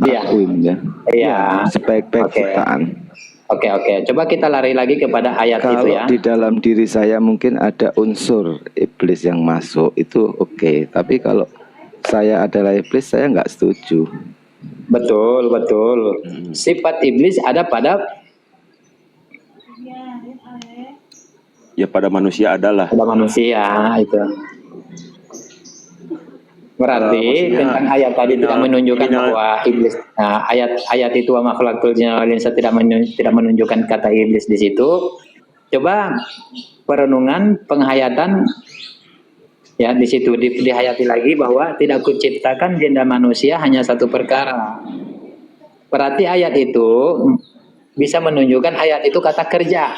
Iya. akuin ya. Iya. Sebaik-baik Oke. ciptaan. Oke. Coba kita lari lagi kepada ayat itu Kalau ya. di dalam diri saya mungkin ada unsur iblis yang masuk, itu oke. Tapi kalau saya adalah iblis, saya nggak setuju. Betul. Sifat iblis ada pada Ya pada manusia adalah. manusia itu. Berarti tentang ayat tadi tidak menunjukkan bahwa iblis, ayat itu wa makhlaqul jinna wal insa tidak menunjukkan kata iblis di situ. Coba perenungan penghayatan ya di situ dihayati lagi bahwa tidak kuciptakan jin dan manusia hanya satu perkara. Berarti ayat itu bisa menunjukkan ayat itu kata kerja.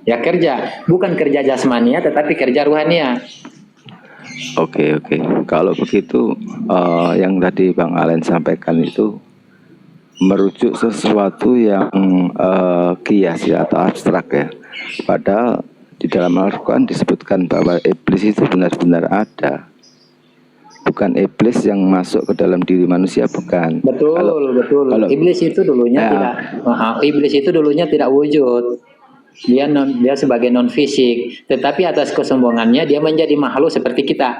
Ya kerja, bukan kerja jasmania tetapi kerja ruhania. Oke. Kalau begitu yang tadi Bang Alen sampaikan itu merujuk sesuatu yang kias ya atau abstrak ya. Padahal di dalam Al-Quran disebutkan bahwa iblis itu benar-benar ada. Bukan iblis yang masuk ke dalam diri manusia, bukan. Betul. Kalau iblis itu dulunya iblis itu dulunya tidak wujud. Dia sebagai non fisik, tetapi atas kesombongannya dia menjadi makhluk seperti kita.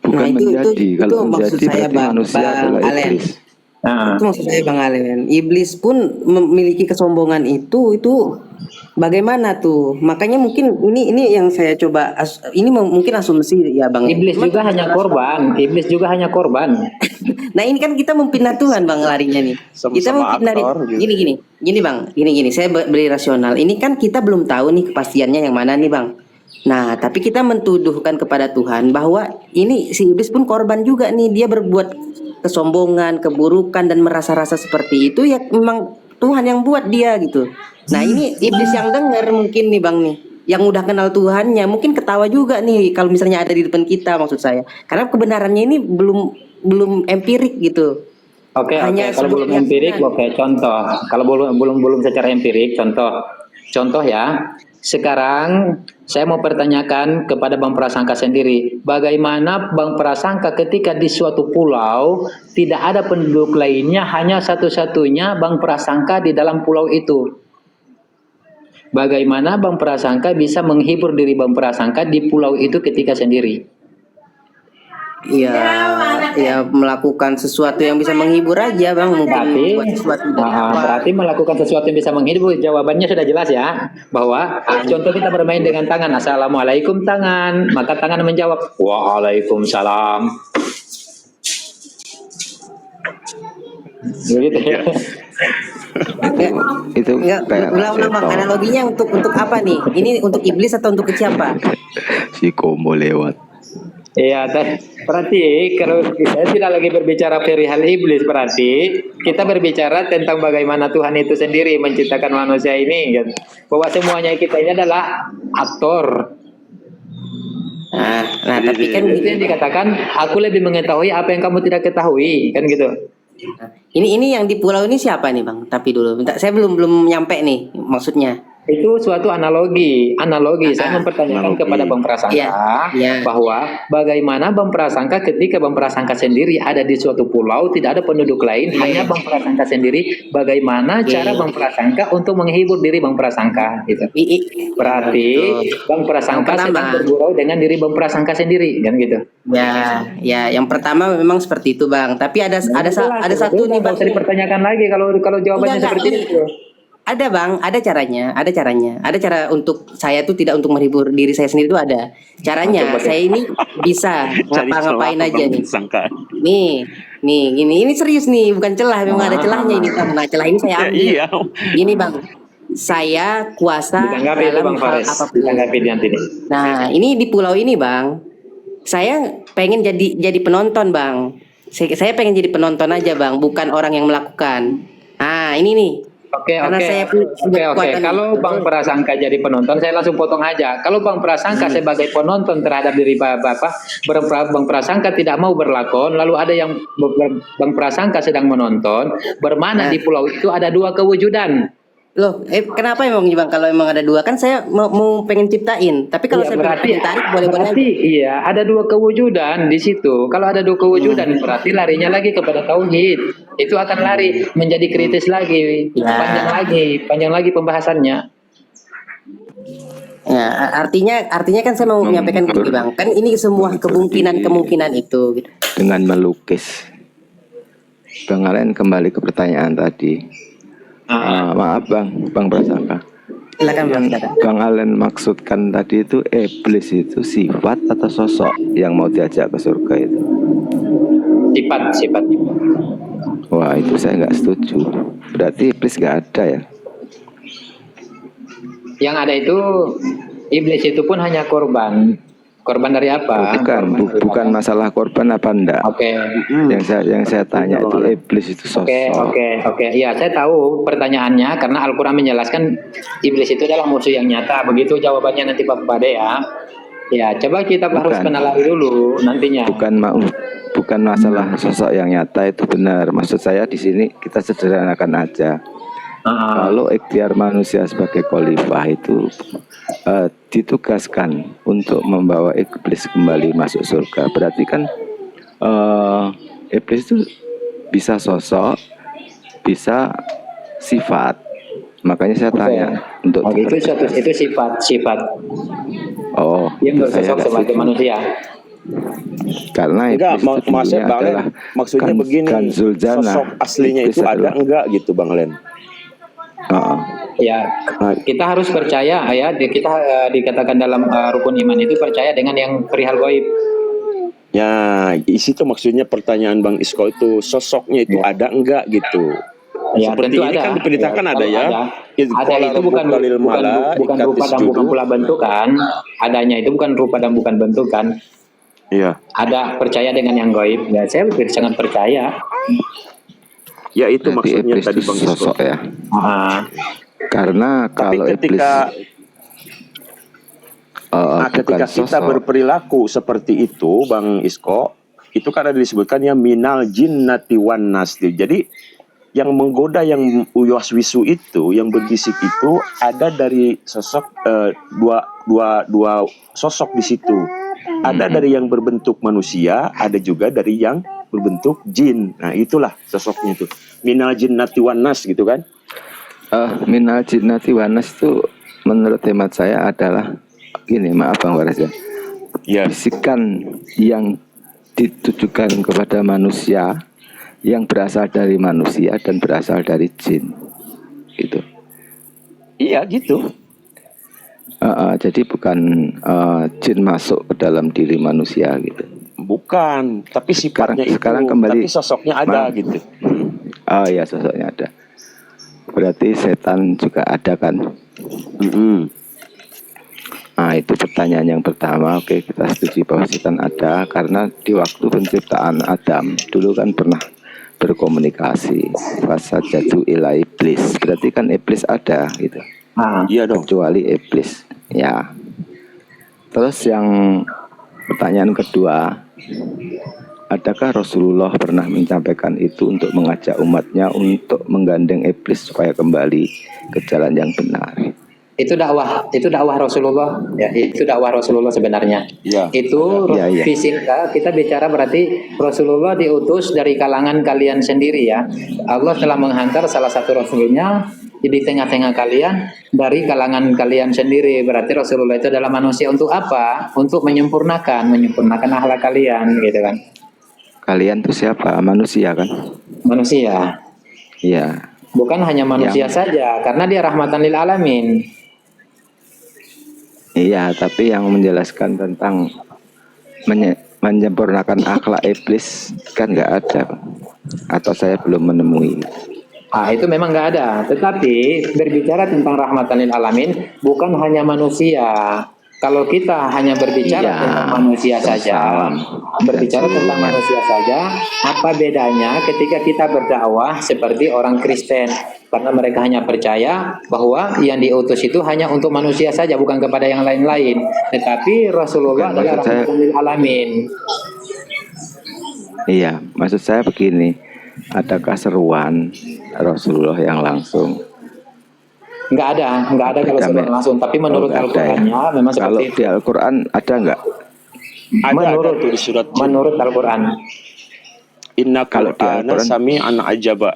Bukan menjadi, kalau menjadi berarti manusia adalah iblis. Itu maksud saya Bang Alen. Iblis pun memiliki kesombongan itu bagaimana tuh? Makanya mungkin ini yang saya coba ini mungkin asumsi ya Bang. Iblis juga hanya korban. Nah ini kan kita mempindah Tuhan Bang larinya nih. Kita mempindah gini Bang. Gini saya beri rasional. Ini kan kita belum tahu nih kepastiannya yang mana nih Bang. Nah, tapi kita mentuduhkan kepada Tuhan bahwa ini si iblis pun korban juga nih. Dia berbuat kesombongan, keburukan dan merasa-rasa seperti itu ya memang Tuhan yang buat dia gitu. Nah, ini iblis yang dengar mungkin nih Bang nih. Yang udah kenal Tuhannya mungkin ketawa juga nih kalau misalnya ada di depan kita maksud saya. Karena kebenarannya ini belum empirik gitu. Oke. Kalau belum empirik, contoh. Kalau belum secara empirik, contoh ya. Sekarang saya mau pertanyakan kepada Bang Prasangka sendiri, bagaimana Bang Prasangka ketika di suatu pulau tidak ada penduduk lainnya, hanya satu-satunya Bang Prasangka di dalam pulau itu? Bagaimana Bang Prasangka bisa menghibur diri Bang Prasangka di pulau itu ketika sendiri? Ya melakukan sesuatu yang bisa menghibur aja Bang, berarti melakukan sesuatu yang bisa menghibur. Jawabannya sudah jelas ya, bahwa contoh kita bermain dengan tangan, assalamualaikum tangan, maka tangan menjawab waalaikumsalam. Begitu ya. Itu ulang analoginya untuk apa nih? Ini untuk iblis atau untuk siapa? Si Komo lewat. Iya, berarti kalau saya tidak lagi berbicara perihal iblis, berarti kita berbicara tentang bagaimana Tuhan itu sendiri menciptakan manusia ini, kan? Bahwa semuanya kita ini adalah aktor. Nah tapi kan itu yang dikatakan, aku lebih mengetahui apa yang kamu tidak ketahui, kan gitu. Ini yang di pulau ini siapa nih Bang? Tapi dulu, saya belum nyampe nih maksudnya. Itu suatu analogi. Saya mempertanyakan kepada Bang Prasangka bahwa bagaimana Bang Prasangka ketika Bang Prasangka sendiri ada di suatu pulau, tidak ada penduduk lain, hanya Bang Prasangka sendiri, bagaimana cara Bang Prasangka untuk menghibur diri Bang Prasangka gitu. Berarti Bang Prasangka sedang bergurau dengan diri Bang Prasangka sendiri, kan gitu. Ya, yang pertama memang seperti itu Bang. Tapi ada satu nih Bang. Bisa dipertanyakan lagi kalau jawabannya seperti itu. Ada Bang, ada caranya. Ada cara untuk saya tuh tidak untuk menghibur diri saya sendiri itu ada caranya. Saya ini bisa ngapain aja nih. Nih, ini serius nih, bukan celah, memang ada celahnya ini Bang. Nah, celah ini saya ambil. Ini Bang, saya kuasa dalam hal apapun. Nah, ini di pulau ini Bang, saya pengen jadi penonton Bang. Saya pengen jadi penonton aja Bang, bukan orang yang melakukan. Nah, ini nih. Oke. Kalau Bang Prasangka jadi penonton, saya langsung potong aja. Kalau Bang Prasangka sebagai penonton terhadap diri Bapak, Bang Prasangka tidak mau berlakon, lalu ada yang Bang Prasangka sedang menonton, bermana di pulau itu ada dua kewujudan. Loh, kenapa emang nih Bang? Kalau emang ada dua kan saya mau pengen ciptain. Tapi kalau Iya, saya pengen tarik boleh-boleh aja. berarti iya ada dua kewujudan di situ. Kalau ada dua kewujudan berarti larinya lagi kepada tauhid. Itu akan lari menjadi kritis lagi, panjang lagi pembahasannya. Ya, artinya kan saya mau menyampaikan gini Bang. Kan ini semua kemungkinan itu gitu. Dengan melukis. Bang Alen kembali ke pertanyaan tadi. Maaf Bang Prasangka. Silakan Bang. Bang Alen maksudkan tadi itu iblis itu sifat atau sosok yang mau diajak ke surga itu? Sifat. Wah, itu saya nggak setuju. Berarti iblis nggak ada ya? Yang ada itu iblis itu pun hanya korban. Korban dari apa? Bukan masalah korban apa enggak. Oke. Yang saya tanya itu iblis itu sosok. Oke. Iya, saya tahu pertanyaannya karena Al-Qur'an menjelaskan iblis itu adalah musuh yang nyata. Begitu jawabannya nanti Pak Pade ya. Ya, coba kita harus kenali dulu nantinya. Bukan masalah sosok yang nyata itu benar. Maksud saya di sini kita sederhanakan aja. Kalau ikhtiar manusia sebagai khalifah itu ditugaskan untuk membawa iblis kembali masuk surga, berarti kan iblis itu bisa sosok, bisa sifat. Makanya saya tanya untuk itu sifat. Oh, yang bersosok sebagai manusia. Karena enggak, maksudnya Bang Len, maksudnya begini, sosok aslinya itu ada enggak gitu Bang Len? Ya, kita harus percaya ya. Kita dikatakan dalam rukun iman itu percaya dengan yang perihal gaib. Ya, isi itu maksudnya pertanyaan Bang Isko itu sosoknya itu ada enggak gitu. Ya, seperti ini ada. Kan diperintahkan ya, ada ya. Ada itu bukan rupa dan bukan pula bentukan. Adanya itu bukan rupa dan bukan bentukan. Iya. Ada percaya dengan yang gaib. Ya, saya sangat percaya. Ya itu maksudnya tadi Bang Isko ya. Karena kalau ketika ketika kita berperilaku seperti itu Bang Isko, itu kan ada disebutkannya minal jinnati wan nas. Jadi yang menggoda, yang uywas-wisu itu, yang berbisik itu ada dari sosok dua sosok di situ. Ada dari yang berbentuk manusia, ada juga dari yang berbentuk jin. Nah, itulah sosoknya itu. Minal jinnati wan nas gitu kan? Minal jinnati wan nas itu menurut hemat saya adalah gini, maaf Bang Waras ya. Ya. Bisikan yang ditujukan kepada manusia, yang berasal dari manusia dan berasal dari jin. Gitu. Iya, gitu. Jadi bukan jin masuk ke dalam diri manusia gitu. Bukan, tapi sifatnya sekarang kembali, tapi sosoknya ada gitu. Oh ya, sosoknya ada. Berarti setan juga ada kan? Nah, itu pertanyaan yang pertama. Oke, kita setuju bahwa setan ada karena di waktu penciptaan Adam dulu kan pernah berkomunikasi. Fasajadu ila iblis. Berarti kan iblis ada gitu. Iya dong. Kecuali iblis. Ya. Terus yang pertanyaan kedua, adakah Rasulullah pernah menyampaikan itu untuk mengajak umatnya untuk menggandeng iblis supaya kembali ke jalan yang benar? Itu dakwah Rasulullah ya, itu dakwah Rasulullah sebenarnya. Ya. Itu fisika kita bicara berarti Rasulullah diutus dari kalangan kalian sendiri ya. Allah telah menghantar salah satu rasulnya di tengah-tengah kalian dari kalangan kalian sendiri. Berarti Rasulullah itu adalah manusia untuk apa? Untuk menyempurnakan akhlak kalian gitu kan. Kalian itu siapa? Manusia kan? Manusia. Iya. Bukan hanya manusia saja, karena dia rahmatan lil alamin. Iya, tapi yang menjelaskan tentang menyempurnakan akhlak iblis kan nggak ada, atau saya belum menemui. Itu memang nggak ada. Tetapi berbicara tentang rahmatan lil alamin bukan hanya manusia. Kalau kita hanya berbicara tentang manusia saja, apa bedanya ketika kita berdakwah seperti orang Kristen? Karena mereka hanya percaya bahwa yang diutus itu hanya untuk manusia saja, bukan kepada yang lain-lain. Tetapi Rasulullah adalah rahmatan lil alamin. Iya, maksud saya begini, adakah seruan Rasulullah yang langsung Nggak ada kalau secara langsung. Tapi menurut Al-Qur'annya memang kalau seperti itu. di Al-Quran ada nggak? Ada tuh di surat Jin. Menurut Al-Qur'an. Inna Kalau di Qur'ana Al-Quran- sami'an ajaba.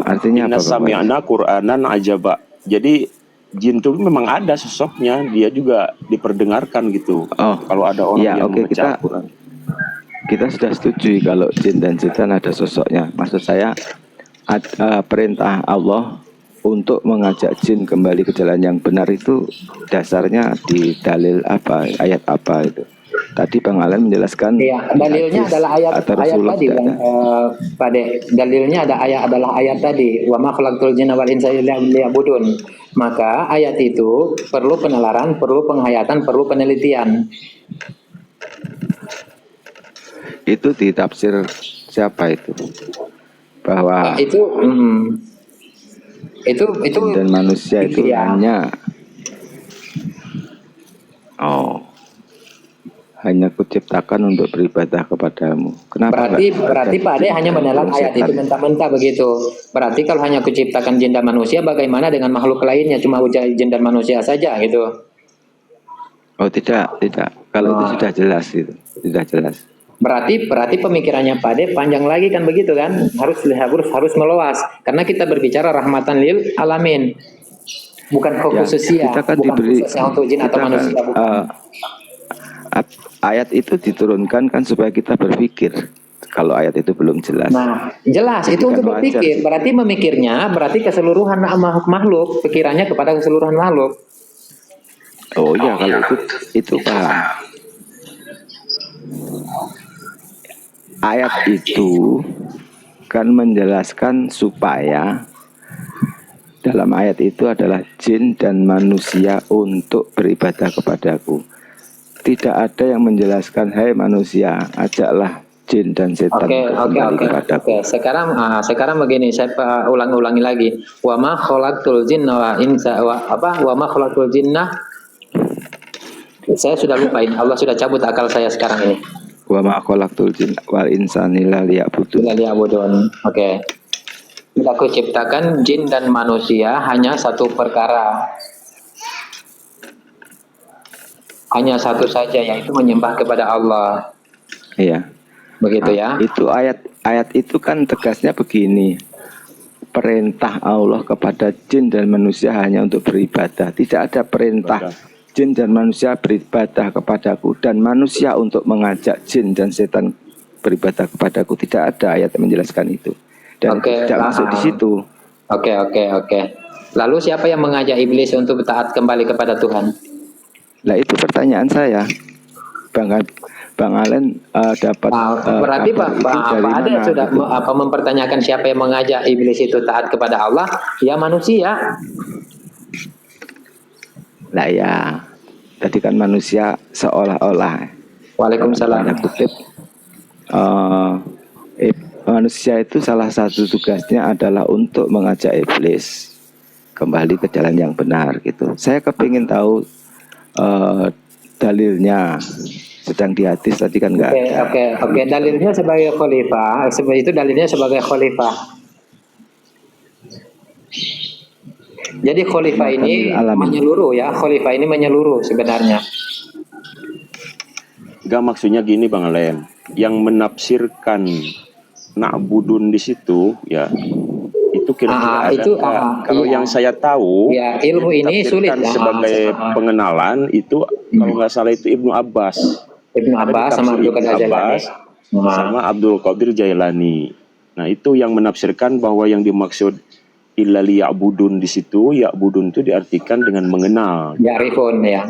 Artinya Inna apa, Bapak? sami'ana Qur'anan ajaba. Jadi jin itu memang ada sosoknya, dia juga diperdengarkan gitu. Oh, Kalau ada orang ya, yang oke, membaca kita- Al-Quran. Kita sudah setuju kalau jin dan setan ada sosoknya. Maksud saya perintah Allah untuk mengajak jin kembali ke jalan yang benar itu dasarnya di dalil apa, ayat apa itu. Tadi Bang Alan menjelaskan. Iya, dalilnya hadis adalah ayat atau ayat Rasulullah tadi, tidak Bang. ada. Pak De. Dalilnya adalah ayat tadi, wa ma khalaqtul jinna wal insa illa liya'budun. Maka ayat itu perlu penalaran, perlu penghayatan, perlu penelitian. Itu ditafsir siapa itu? Bahwa Itu jin dan manusia itu iya. hanya kuciptakan untuk beribadah kepadamu. Kenapa? Berarti Pak Ade hanya menelan ayat itu mentah-mentah begitu. Berarti kalau hanya kuciptakan jin dan manusia, bagaimana dengan makhluk lainnya? Cuma ujar jin dan manusia saja gitu. Oh tidak. Kalau itu sudah jelas itu, sudah jelas. Berarti pemikirannya Pak Ade panjang lagi kan begitu kan? Harus meluas. Karena kita berbicara rahmatan lil alamin. Bukan khususnya, kita kan bukan diberi, khususnya untuk jin atau manusia. Ayat itu diturunkan kan supaya kita berpikir. Kalau ayat itu belum jelas. Nah, jelas itu untuk berpikir. Berarti memikirnya, berarti keseluruhan makhluk, pikirannya kepada keseluruhan makhluk. Oh iya, kalau itu paham. Ayat itu kan menjelaskan supaya dalam ayat itu adalah jin dan manusia untuk beribadah kepadaku. Tidak ada yang menjelaskan, hai manusia, ajaklah jin dan setan kembali kepadaku. Sekarang begini, saya ulangi lagi. Wa ma khalaqtul jinna wa insa wa ma khalaqtul jinna. Saya sudah lupain. Allah sudah cabut akal saya sekarang ini. Wa ma khalaqtul jinna wal insa illa liya'budun. Oke. Aku ciptakan jin dan manusia hanya satu perkara. Hanya satu saja, yaitu menyembah kepada Allah. Iya. Begitu ya. Itu ayat itu kan tegasnya begini. Perintah Allah kepada jin dan manusia hanya untuk beribadah. Tidak ada perintah jin dan manusia beribadah kepadaku dan manusia untuk mengajak jin dan setan beribadah kepadaku. Tidak ada ayat yang menjelaskan itu. Dan tidak masuk di situ. Oke. Lalu siapa yang mengajak iblis untuk taat kembali kepada Tuhan? Nah itu pertanyaan saya, Bang Alen dapat. Berarti Pak Ade sudah mempertanyakan siapa yang mengajak iblis itu taat kepada Allah? Ya manusia. Lah ya, tadi kan manusia seolah-olah. Waalaikumsalam. Manusia itu salah satu tugasnya adalah untuk mengajak iblis kembali ke jalan yang benar gitu. Saya kepingin tahu dalilnya, sedang di hadis tadi kan nggak ada. Oke. Dalilnya sebagai khalifah, seperti itu dalilnya sebagai khalifah. Jadi khalifah ini menyeluruh ya, khalifah ini menyeluruh sebenarnya. Enggak, maksudnya gini Bang Alen, yang menafsirkan na'budun di situ ya. Itu kira-kira kalau yang saya tahu ya, ilmu ini sulit ya. Sebagai pengenalan itu kalau nggak salah itu Ibnu Abbas sama Abdul Qadir Jailani. Nah itu yang menafsirkan bahwa yang dimaksud illa liya'budun di situ, ya'budun itu diartikan dengan mengenal. Ya'rifun ya.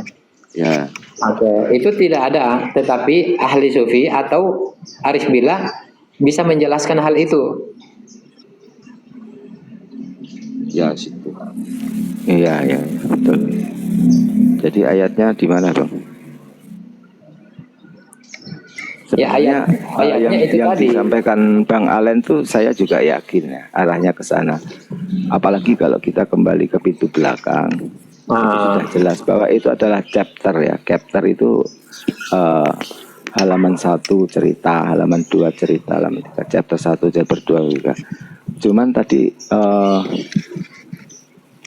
Ya. Oke, itu tidak ada, tetapi ahli sufi atau arif billah bisa menjelaskan hal itu. Ya situ. Iya betul. Jadi ayatnya di mana Bang? Sebenarnya, ayatnya itu yang tadi disampaikan Bang Alen tuh saya juga yakin ya, arahnya ke sana. Apalagi kalau kita kembali ke pintu belakang, itu sudah jelas bahwa itu adalah chapter ya. Chapter itu halaman 1 cerita, halaman 2 cerita, halaman 3, chapter 1 chapter 2 juga. Cuman tadi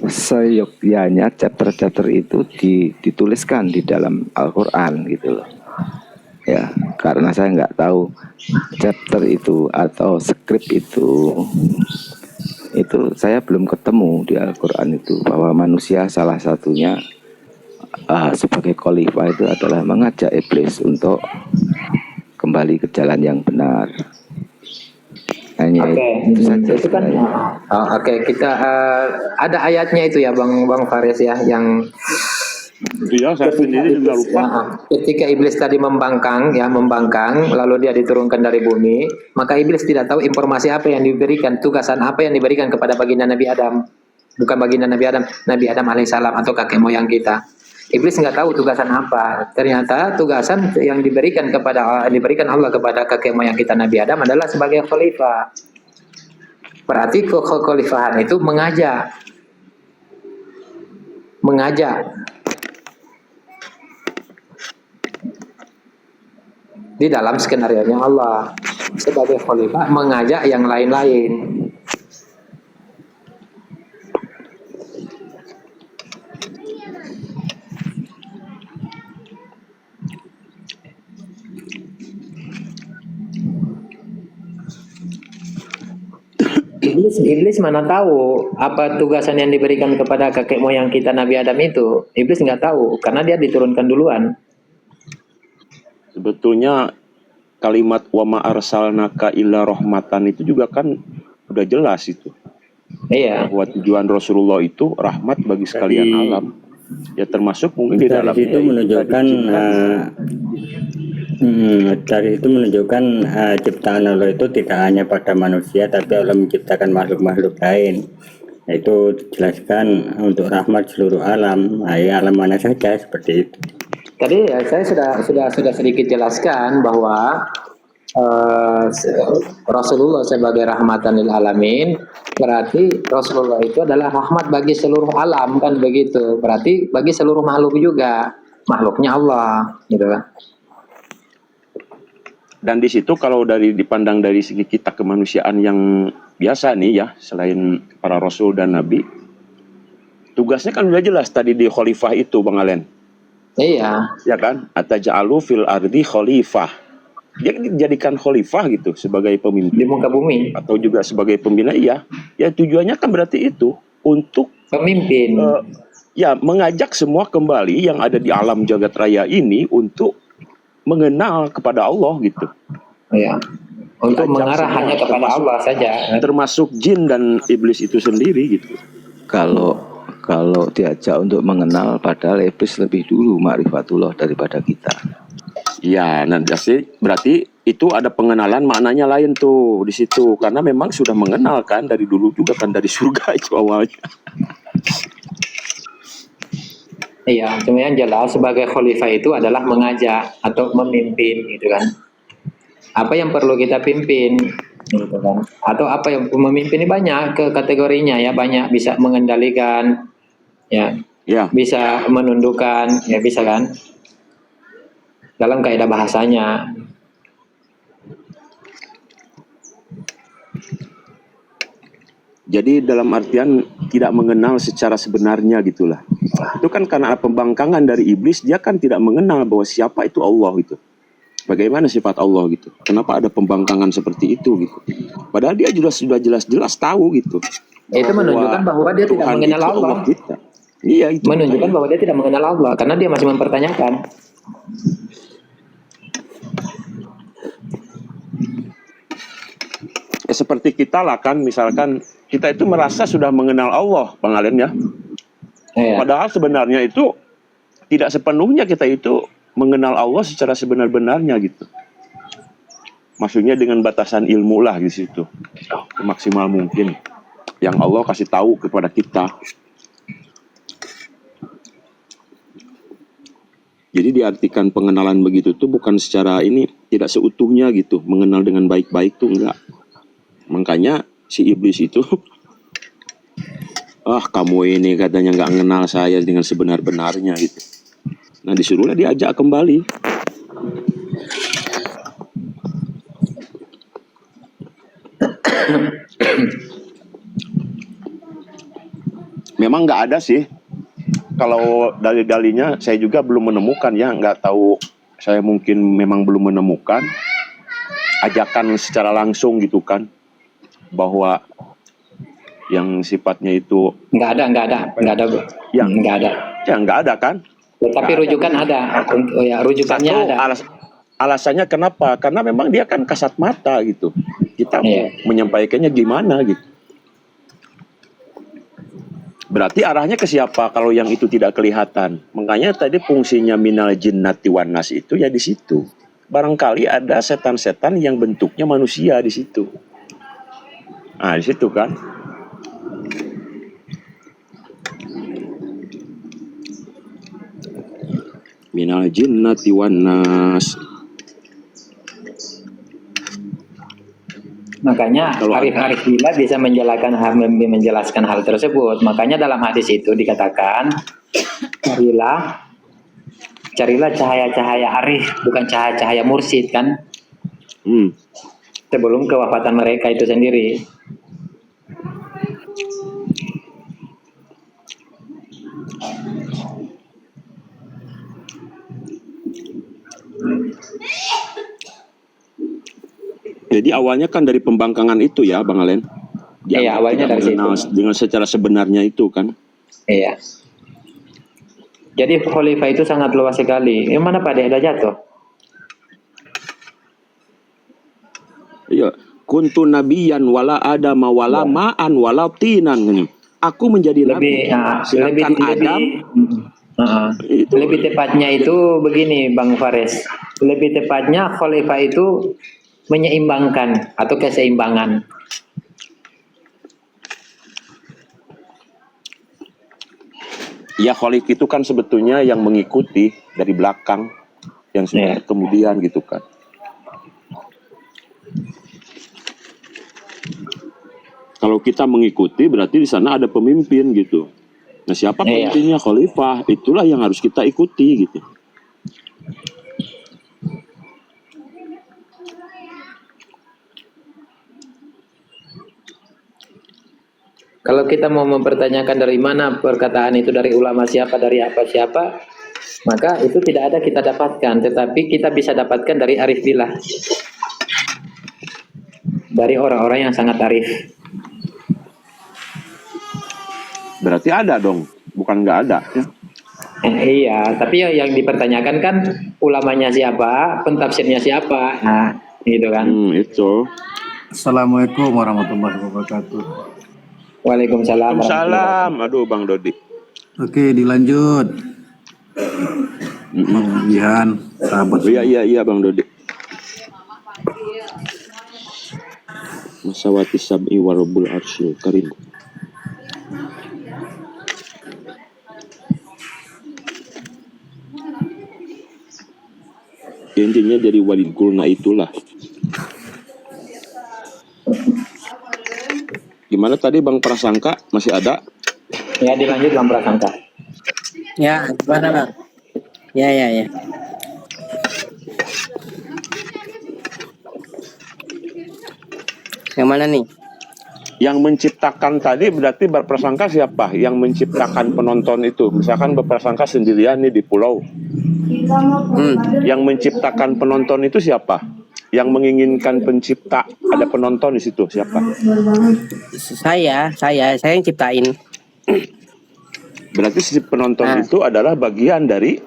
seyogyanya chapter-chapter itu dituliskan di dalam Al-Quran gitu loh. Ya, karena saya nggak tahu chapter itu atau skrip itu saya belum ketemu di Al-Quran itu bahwa manusia salah satunya sebagai khalifah itu adalah mengajak iblis untuk kembali ke jalan yang benar. Hanya itu saja. Itu kan kita ada ayatnya itu ya Bang Faris ya yang Iya, saya sendiri juga lupa. Ketika iblis tadi membangkang lalu dia diturunkan dari bumi, maka iblis tidak tahu informasi apa yang diberikan, tugasan apa yang diberikan kepada baginda Nabi Adam. Bukan baginda Nabi Adam alaihissalam atau kakek moyang kita. Iblis nggak tahu tugasan apa. Ternyata tugasan yang diberikan Allah kepada kakek moyang kita Nabi Adam adalah sebagai khalifah. Berarti kekhalifahan itu mengajak di dalam skenario-nya Allah sebagai khalifah mengajak yang lain-lain. Iblis mana tahu apa tugasan yang diberikan kepada kakek moyang kita Nabi Adam itu. Iblis nggak tahu karena dia diturunkan duluan. Sebetulnya kalimat wa ma arsalnaka illa rahmatan itu juga kan udah jelas itu. Iya. Bahwa tujuan Rasulullah itu rahmat bagi sekalian alam. Ya termasuk mungkin di dalam itu menunjukkan dari itu menunjukkan ciptaan Allah itu tidak hanya pada manusia, tapi Allah menciptakan makhluk-makhluk lain. Itu dijelaskan untuk rahmat seluruh alam, alam mana saja seperti itu. Tadi ya, saya sudah sedikit jelaskan bahwa Rasulullah sebagai rahmatan lil alamin, berarti Rasulullah itu adalah rahmat bagi seluruh alam, kan begitu. Berarti bagi seluruh makhluk juga, makhluknya Allah gitu kan. Dan di situ kalau dipandang dari segi kita kemanusiaan yang biasa nih ya, selain para rasul dan nabi, tugasnya kan udah jelas tadi di khalifah itu Bang Alen. Iya. Ya kan? Ataja'alu fil ardi khalifah. Dia dijadikan khalifah gitu sebagai pemimpin di muka bumi atau juga sebagai pembina. Iya. Ya tujuannya kan berarti itu untuk pemimpin. Ya mengajak semua kembali yang ada di alam jagat raya ini untuk mengenal kepada Allah gitu. Iya. Untuk mengarah hanya kepada Allah saja. Termasuk jin dan iblis itu sendiri gitu. Kalau diajak untuk mengenal, padahal iblis lebih dulu ma'rifatullah daripada kita. Ya, berarti itu ada pengenalan maknanya lain tuh di situ karena memang sudah mengenal kan dari dulu juga kan dari surga itu awalnya. Iya, cuma yang jelas sebagai khalifah itu adalah mengajak atau memimpin gitu kan. Apa yang perlu kita pimpin gitu kan. Atau apa yang memimpin ini banyak ke kategorinya ya, banyak bisa mengendalikan ya. Bisa menundukkan ya bisa kan. Dalam kaidah bahasanya. Jadi dalam artian tidak mengenal secara sebenarnya gitulah. Itu kan karena pembangkangan dari iblis, dia kan tidak mengenal bahwa siapa itu Allah gitu. Bagaimana sifat Allah gitu. Kenapa ada pembangkangan seperti itu gitu. Padahal dia sudah jelas-jelas tahu gitu. Itu menunjukkan bahwa dia tidak mengenal Allah. Iya, itu menunjukkan bahwa dia tidak mengenal Allah karena dia masih mempertanyakan. Seperti kita lah kan, misalkan kita itu merasa sudah mengenal Allah, Bang Alen ya. Padahal sebenarnya itu tidak sepenuhnya kita itu mengenal Allah secara sebenar-benarnya gitu. Maksudnya dengan batasan ilmu lah di situ, maksimal mungkin yang Allah kasih tahu kepada kita. Jadi diartikan pengenalan begitu tuh bukan secara ini, tidak seutuhnya gitu, mengenal dengan baik-baik tuh enggak. Makanya si iblis itu, kamu ini katanya nggak kenal saya dengan sebenar-benarnya gitu. Nah disuruhlah diajak kembali. memang nggak ada sih. Kalau dalil-dalilnya saya juga belum menemukan ya, nggak tahu, saya mungkin memang belum menemukan ajakan secara langsung gitu kan, bahwa yang sifatnya itu Nggak ada, Bu. yang Nggak ada. ya nggak ada kan. Tapi rujukan ada. Oh ya, rujukannya Satu, ada. alasannya kenapa? Karena memang dia kan kasat mata gitu. Kita mau Iya. menyampaikannya gimana gitu. Berarti arahnya ke siapa kalau yang itu tidak kelihatan? Makanya tadi fungsinya minal jinnati wan nas itu ya di situ. Barangkali ada setan-setan yang bentuknya manusia di situ. Nah, di situ kan. Minal jinnati wan nas. Makanya Kalau Arif Billah bisa menjelaskan hal tersebut. Makanya dalam hadis itu dikatakan, carilah cahaya-cahaya arif, bukan cahaya-cahaya mursyid kan? Sebelum kewafatan mereka itu sendiri. Jadi awalnya kan dari pembangkangan itu ya, Bang Alen. Iya, awalnya dari situ. Dengan secara sebenarnya itu kan. Iya. Jadi khalifah itu sangat luas sekali. Yang mana Pak Deda jatuh? Iya, kuntu nabiyan wala adama wala ma'an wala tinan. Aku menjadi nabi. Sedangkan Adam itu lebih tepatnya itu begini Bang Fares. Lebih tepatnya khalifah itu menyeimbangkan atau keseimbangan. ya khalif itu kan sebetulnya yang mengikuti dari belakang, yang sudah kemudian gitu kan. Kalau kita mengikuti berarti di sana ada pemimpin gitu. Nah, siapa pemimpinnya? Khalifah. Itulah yang harus kita ikuti gitu. Kalau kita mau mempertanyakan dari mana perkataan itu, dari ulama siapa, dari apa siapa, maka itu tidak ada kita dapatkan, tetapi kita bisa dapatkan dari arif billah, dari orang-orang yang sangat arif. Berarti ada dong, bukan nggak ada ya. Iya, tapi yang dipertanyakan kan ulamanya siapa, pentafsirnya siapa, nah gitu kan. Itu. Assalamualaikum warahmatullahi wabarakatuh. Waalaikumsalam. Waalaikumsalam. Aduh, Bang Dodi. Oke, dilanjut. Bang Jihan, sahabat. Iya, Bang Dodi. Masawati sab'i warabul arsyil karim. Intinya jadi walid kulna itulah. Gimana tadi Bang Prasangka, masih ada? Ya, dilanjut Bang Prasangka. Ya, gimana Bang? Ya. Yang mana nih? Yang menciptakan tadi berarti berprasangka siapa? Yang menciptakan penonton itu. Misalkan berprasangka sendirian nih di pulau. Yang menciptakan penonton itu siapa? Yang menginginkan pencipta ada penonton di situ siapa? Saya yang ciptain. Berarti si penonton itu adalah bagian dari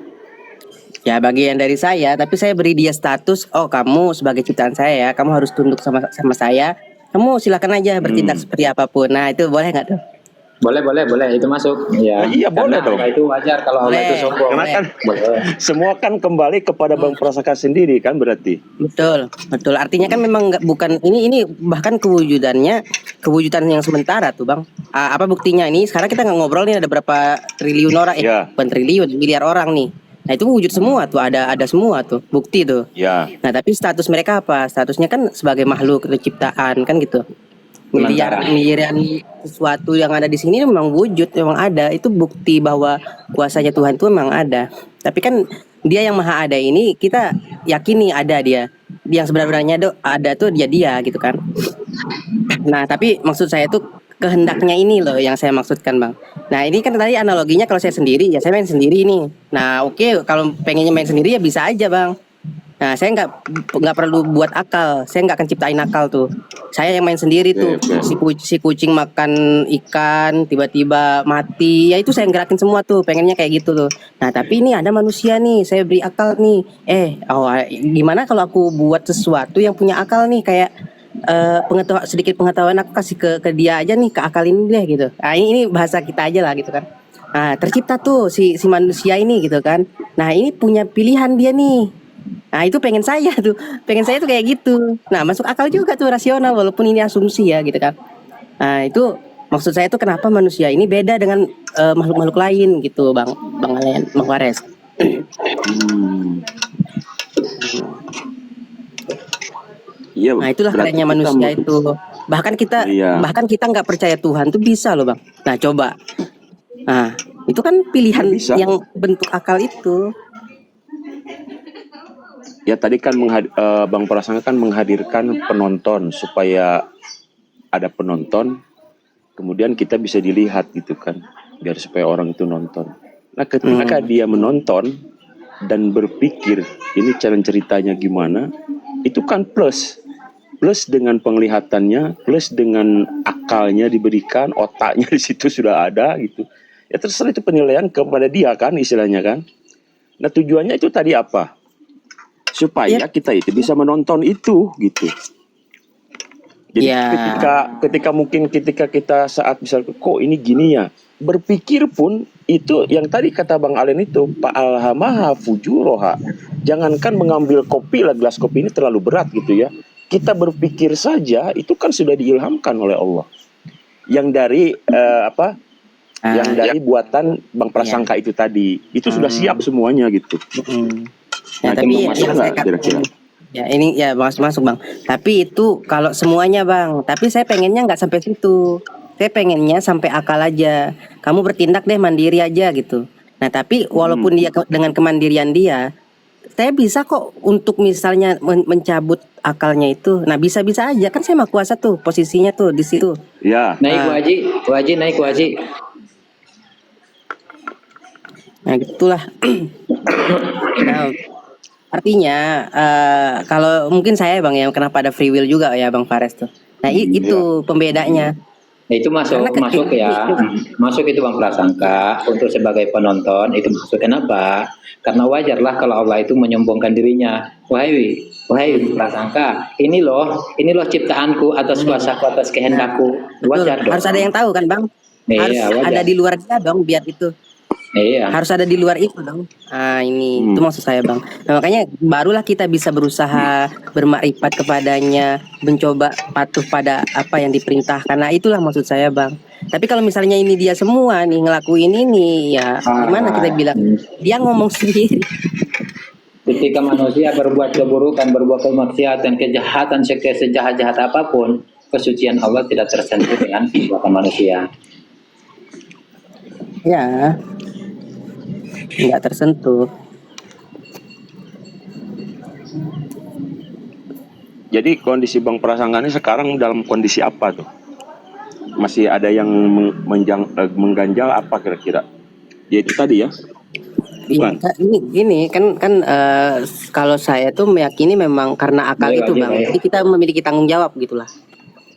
saya, tapi saya beri dia status, oh kamu sebagai ciptaan saya, kamu harus tunduk sama saya. Kamu silakan aja bertindak seperti apapun. Nah, itu boleh nggak tuh? Boleh, itu masuk. Ya. Iya, boleh dong. Itu wajar kalau Allah itu sombong. Karena kan semua kan kembali kepada Bang Prasangka sendiri kan berarti. Betul. Artinya kan memang bukan ini bahkan kewujudan yang sementara tuh Bang. Apa buktinya ini? Sekarang kita nggak ngobrol nih ada berapa triliun orang, bukan triliun, miliar orang nih. Nah itu wujud semua tuh, ada semua tuh bukti tuh. Ya. Nah tapi status mereka apa? Statusnya kan sebagai makhluk atau ciptaan kan gitu. Miliaran sesuatu yang ada di sini memang wujud, memang ada. Itu bukti bahwa kuasanya Tuhan itu memang ada. Tapi kan dia yang maha ada ini kita yakini ada dia. Yang sebenarnya ada tuh dia gitu kan. Nah tapi maksud saya tuh kehendaknya ini loh yang saya maksudkan bang. Nah ini kan tadi analoginya kalau saya sendiri ya saya main sendiri nih. Nah oke, kalau pengennya main sendiri ya bisa aja bang. Nah saya nggak perlu buat akal, saya nggak akan ciptain akal tuh. Saya yang main sendiri tuh. Si kucing makan ikan tiba-tiba mati, ya itu saya gerakin semua tuh, pengennya kayak gitu tuh. Nah tapi ini ada manusia nih, saya beri akal nih. Gimana kalau aku buat sesuatu yang punya akal nih, kayak sedikit pengetahuan aku kasih ke dia aja nih, ke akal ini deh gitu. Nah ini bahasa kita aja lah gitu kan. Nah tercipta tuh si manusia ini gitu kan. Nah ini punya pilihan dia nih. Nah itu pengen saya tuh kayak gitu. Nah masuk akal juga tuh, rasional walaupun ini asumsi ya gitu kan. Nah itu maksud saya tuh kenapa manusia ini beda dengan makhluk-makhluk lain gitu bang Alen, bang Fares. Iya. Nah itulah kerennya manusia itu. Bahkan kita nggak percaya Tuhan tuh bisa loh bang. Nah coba. Nah itu kan pilihan yang bentuk akal itu. Ya tadi kan Bang Prasangka kan menghadirkan penonton supaya ada penonton, kemudian kita bisa dilihat gitu kan, biar supaya orang itu nonton. Nah ketika dia menonton dan berpikir ini jalan ceritanya gimana, itu kan plus dengan penglihatannya, plus dengan akalnya diberikan, otaknya di situ sudah ada gitu. Ya terserah itu penilaian kepada dia kan istilahnya kan. Nah tujuannya itu tadi apa? Supaya kita itu bisa menonton itu gitu. Jadi ketika kita saat bisa kok ini gini ya, berpikir pun itu yang tadi kata Bang Alen itu, Pak alhamaha fujuroha. Jangankan mengambil kopi lah, gelas kopi ini terlalu berat gitu ya. Kita berpikir saja itu kan sudah diilhamkan oleh Allah. Yang dari buatan Bang Prasangka itu tadi, itu sudah siap semuanya gitu. Ya, tapi yang saya katakan, ya ini ya masuk bang. Tapi itu kalau semuanya bang. Tapi saya pengennya nggak sampai situ. Saya pengennya sampai akal aja. Kamu bertindak deh mandiri aja gitu. Nah tapi walaupun dia dengan kemandirian dia, saya bisa kok untuk misalnya mencabut akalnya itu. Nah bisa-bisa aja kan saya mah kuasa tuh posisinya tuh di situ. Ya. Naik Waji, naik Waji. Nah gitulah. Nah, artinya kalau mungkin saya bang ya, kenapa ada free will juga ya bang Fares tuh. Nah itu pembedanya. Nah, itu masuk ya, masuk itu Bang Prasangka untuk sebagai penonton itu masuk. Kenapa? Karena wajarlah kalau Allah itu menyombongkan dirinya. Wahai Prasangka, ini loh ciptaanku atas kuasaku, atas kehendakku. Wajar dong. Harus ada yang tahu kan bang? Harus ada di luar dia dong biar itu. Iya. Harus ada di luar itu dong. Itu maksud saya bang. Nah, makanya barulah kita bisa berusaha bermakrifat kepadanya, mencoba patuh pada apa yang diperintahkan. Nah itulah maksud saya bang. Tapi kalau misalnya ini dia semua nih ngelakuin ini, ya gimana kita bilang? Dia ngomong sendiri. Ketika manusia berbuat keburukan, berbuat kemaksiatan, kejahatan, sejahat-jahat apapun, kesucian Allah tidak tersentuh dengan perbuatan manusia. Ya. Nggak tersentuh. Jadi kondisi Bang Prasangka ini sekarang dalam kondisi apa tuh? Masih ada yang mengganjal apa kira-kira? Ya itu tadi ya. Bukan. Ini kan kalau saya tuh meyakini memang karena akal itu bang. Jadi kita memiliki tanggung jawab gitulah.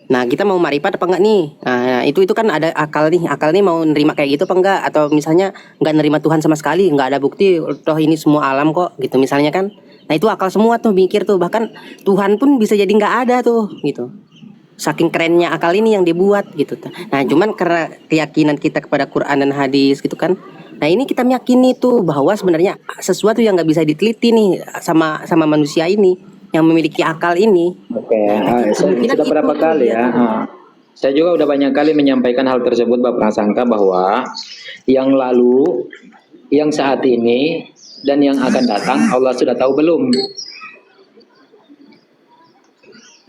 Nah kita mau marifat apa enggak nih? Nah itu kan ada akal nih mau nerima kayak gitu apa enggak? Atau misalnya enggak nerima Tuhan sama sekali, enggak ada bukti toh ini semua alam kok gitu misalnya kan. Nah itu akal semua tuh mikir tuh, bahkan Tuhan pun bisa jadi enggak ada tuh gitu. Saking kerennya akal ini yang dibuat gitu. Nah cuman karena keyakinan kita kepada Quran dan hadis gitu kan. Nah ini kita meyakini tuh bahwa sebenarnya sesuatu yang enggak bisa diteliti nih sama manusia ini, yang memiliki akal ini. Oke, saya sudah berapa kali ya. Saya juga udah banyak kali menyampaikan hal tersebut Bapak Prasangka, bahwa yang lalu, yang saat ini, dan yang akan datang Allah sudah tahu belum?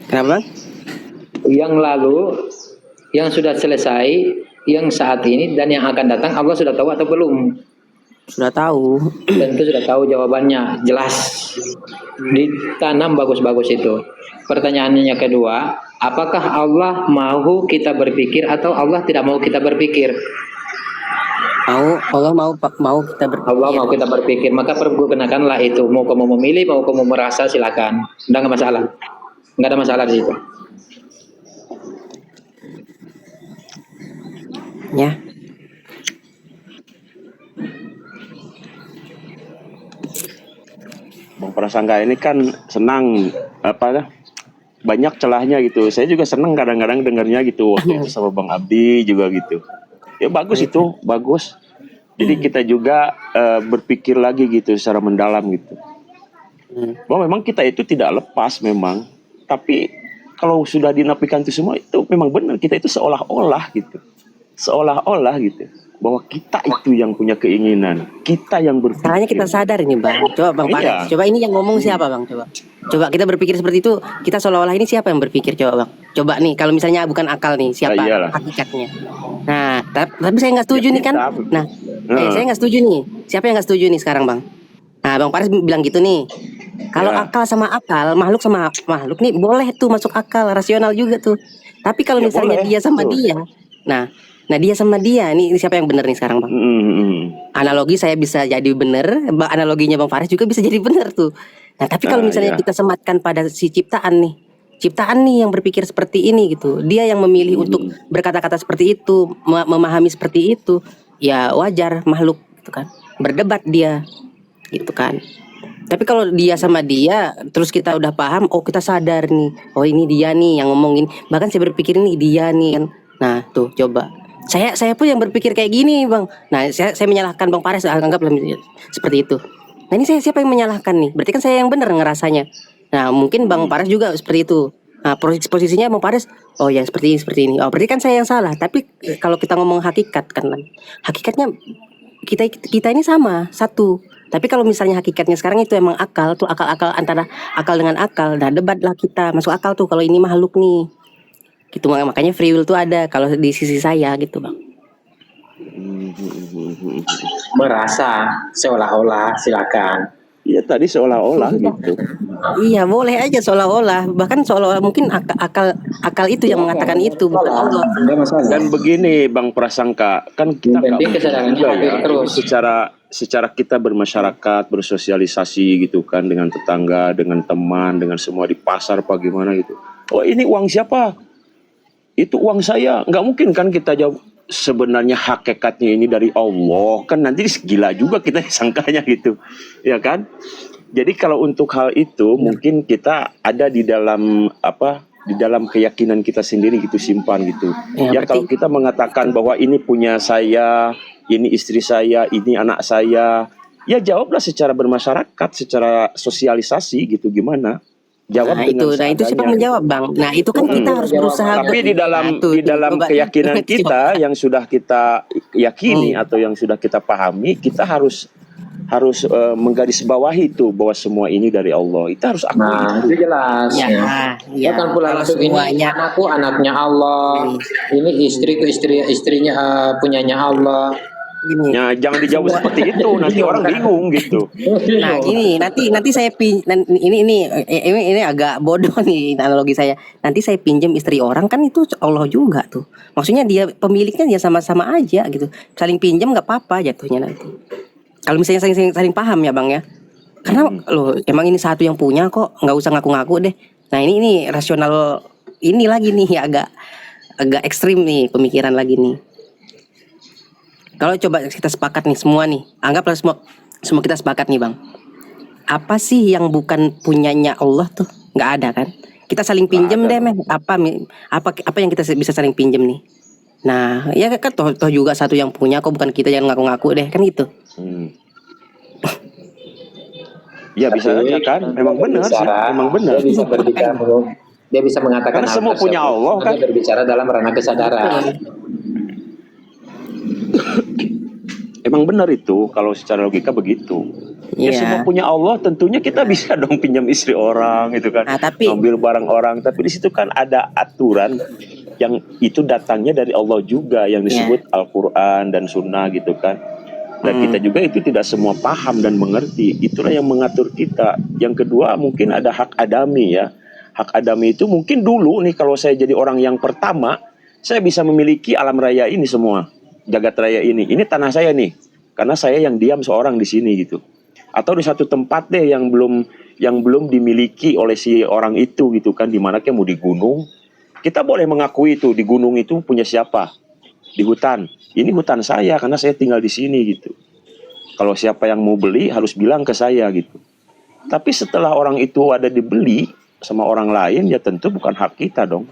Kenapa? Yang lalu, yang sudah selesai, yang saat ini, dan yang akan datang Allah sudah tahu atau belum? Sudah tahu. Tentu sudah tahu jawabannya, jelas. Ditanam bagus-bagus itu. Pertanyaannya kedua, Apakah Allah mau kita berpikir atau Allah tidak mau kita berpikir? Allah mau kita berpikir. Allah mau kita berpikir, maka pergunakanlah itu. Mau kamu memilih, mau kamu merasa, silakan. Udah nggak masalah. Nggak ada masalah di situ. Ya. Bang Prasangka ini kan senang banyak celahnya gitu. Saya juga senang kadang-kadang dengarnya gitu waktu itu sama Bang Abdi juga gitu. Ya bagus itu, bagus. Jadi kita juga berpikir lagi gitu secara mendalam gitu. Bahwa memang kita itu tidak lepas memang, tapi kalau sudah dinafikan itu semua itu memang benar, kita itu seolah-olah gitu. Seolah-olah gitu. Bahwa kita itu yang punya keinginan, kita yang berpikir. Caranya kita sadar ini Bang. Coba Bang Paris, coba ini yang ngomong siapa Bang? Coba kita berpikir seperti itu, kita seolah-olah ini siapa yang berpikir, coba Bang? Coba nih, kalau misalnya bukan akal nih, siapa hakikatnya? Nah, tapi saya nggak setuju nih kan? Nah, saya nggak setuju nih. Siapa yang nggak setuju nih sekarang Bang? Nah, Bang Paris bilang gitu nih. Kalau akal sama akal, makhluk sama makhluk nih boleh tuh masuk akal, rasional juga tuh. Tapi kalau misalnya boleh, dia sama tuh. Dia, nah dia sama dia, ini siapa yang benar nih sekarang Bang? Analogi saya bisa jadi benar, analoginya Bang Faris juga bisa jadi benar tuh. Nah tapi kalau misalnya kita sematkan pada si ciptaan nih yang berpikir seperti ini gitu, dia yang memilih untuk berkata-kata seperti itu, memahami seperti itu, ya wajar makhluk gitu kan, berdebat dia gitu kan. Tapi kalau dia sama dia, terus kita udah paham, oh kita sadar nih, oh ini dia nih yang ngomongin, bahkan saya berpikir ini dia nih kan. Nah tuh coba. Saya pun yang berpikir kayak gini Bang. Nah saya menyalahkan Bang Paris, anggaplah seperti itu. Nah ini siapa yang menyalahkan nih? Berarti kan saya yang benar ngerasanya. Nah mungkin Bang Paris juga seperti itu. Nah posisinya Bang Paris, oh ya seperti ini. Oh berarti kan saya yang salah. Tapi kalau kita ngomong hakikat kan, hakikatnya kita ini sama, satu. Tapi kalau misalnya hakikatnya sekarang itu emang akal tuh, akal antara akal dengan akal. Nah debatlah kita, masuk akal tuh kalau ini makhluk nih. Gitu, makanya free will tuh ada kalau di sisi saya gitu Bang. Merasa seolah-olah, silakan. Iya tadi seolah-olah gitu. Iya boleh aja seolah-olah, bahkan seolah-olah mungkin akal itu yang mengatakan itu bukan Allah. Dan begini Bang Prasangka, kan kita juga ya, terus secara kita bermasyarakat, bersosialisasi gitu kan dengan tetangga, dengan teman, dengan semua di pasar apa gimana gitu. Oh ini uang siapa? Itu uang saya. Nggak mungkin kan kita jawab sebenarnya hakikatnya ini dari Allah. Kan nanti gila juga kita sangkanya gitu. Ya kan? Jadi kalau untuk hal itu mungkin kita ada di dalam di dalam keyakinan kita sendiri gitu, simpan gitu. Ya kalau kita mengatakan bahwa ini punya saya, ini istri saya, ini anak saya, ya jawablah secara bermasyarakat, secara sosialisasi gitu, gimana? Jawab itu siapa menjawab Bang. Nah itu kan kita harus berusaha. Tapi di dalam keyakinan kita yang sudah kita yakini atau yang sudah kita pahami, kita harus menggarisbawahi itu bahwa semua ini dari Allah. Itu harus akui. Nah itu jelas. Ya kan pula langsung ini anakku anaknya Allah, ini istriku istrinya punyanya Allah. Gini. Ya, jangan dijawab seperti itu, nanti orang bingung gitu. Nah, gini, nanti saya ini agak bodoh nih analogi saya. Nanti saya pinjam istri orang kan itu Allah juga tuh. Maksudnya dia pemiliknya dia sama-sama aja gitu. Saling pinjam nggak apa-apa jatuhnya nanti. Kalau misalnya saling paham ya Bang ya. Karena loh emang ini satu yang punya kok, nggak usah ngaku-ngaku deh. Nah, ini rasional ini lagi nih agak ekstrim nih pemikiran lagi nih. Kalau coba kita sepakat nih semua nih, anggaplah semua kita sepakat nih Bang. Apa sih yang bukan punyanya Allah tuh? Nggak ada kan? Kita saling pinjam deh, men. Apa yang kita bisa saling pinjam nih? Nah, ya kan toh juga satu yang punya kok, bukan kita yang ngaku-ngaku deh, kan gitu. Ya bisa aja kan, memang benar sih, memang benar. Dia bisa berbicara, dia bisa mengatakan karena semua punya Allah kan. Dia berbicara dalam ranah kesadaran. Emang benar itu kalau secara logika begitu. Ya semua punya Allah, tentunya kita bisa dong pinjam istri orang gitu kan, ngambil barang orang. Tapi di situ kan ada aturan yang itu datangnya dari Allah juga, yang disebut Al-Quran dan Sunnah gitu kan. Dan kita juga itu tidak semua paham dan mengerti. Itulah yang mengatur kita. Yang kedua mungkin ada hak adami ya. hak adami itu mungkin dulu nih kalau saya jadi orang yang pertama, saya bisa memiliki alam raya ini semua, jagat raya ini. Ini tanah saya nih, karena saya yang diam seorang di sini gitu. Atau di satu tempat deh yang belum dimiliki oleh si orang itu gitu kan, di mana kayak mau di gunung, kita boleh mengakui itu di gunung itu punya siapa, di hutan. Ini hutan saya karena saya tinggal di sini gitu. Kalau siapa yang mau beli harus bilang ke saya gitu. Tapi setelah orang itu ada dibeli sama orang lain, ya tentu bukan hak kita dong.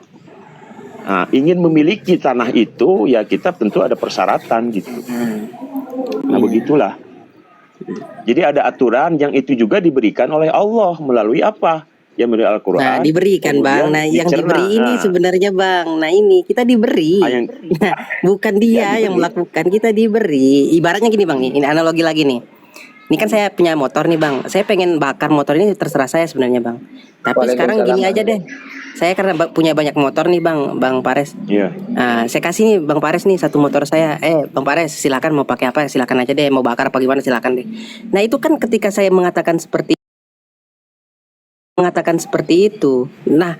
Nah, ingin memiliki tanah itu, ya kita tentu ada persyaratan gitu. Nah, begitulah. Jadi ada aturan yang itu juga diberikan oleh Allah melalui apa? Ya melalui Al-Quran. Nah, diberikan Bang. Nah, yang diberi ini sebenarnya Bang. Nah, ini kita diberi. Nah, bukan dia yang melakukan, kita diberi. Ibaratnya gini Bang, ini analogi lagi nih. Ini kan saya punya motor nih Bang. Saya pengen bakar motor ini, terserah saya sebenarnya Bang. Tapi sekarang gini aja deh. Saya karena punya banyak motor nih Bang Pares. Iya. Nah, saya kasih nih Bang Pares nih satu motor saya. Bang Pares silakan mau pakai apa silakan aja deh. Mau bakar apa gimana silakan deh. Nah, itu kan ketika saya mengatakan seperti itu. Nah,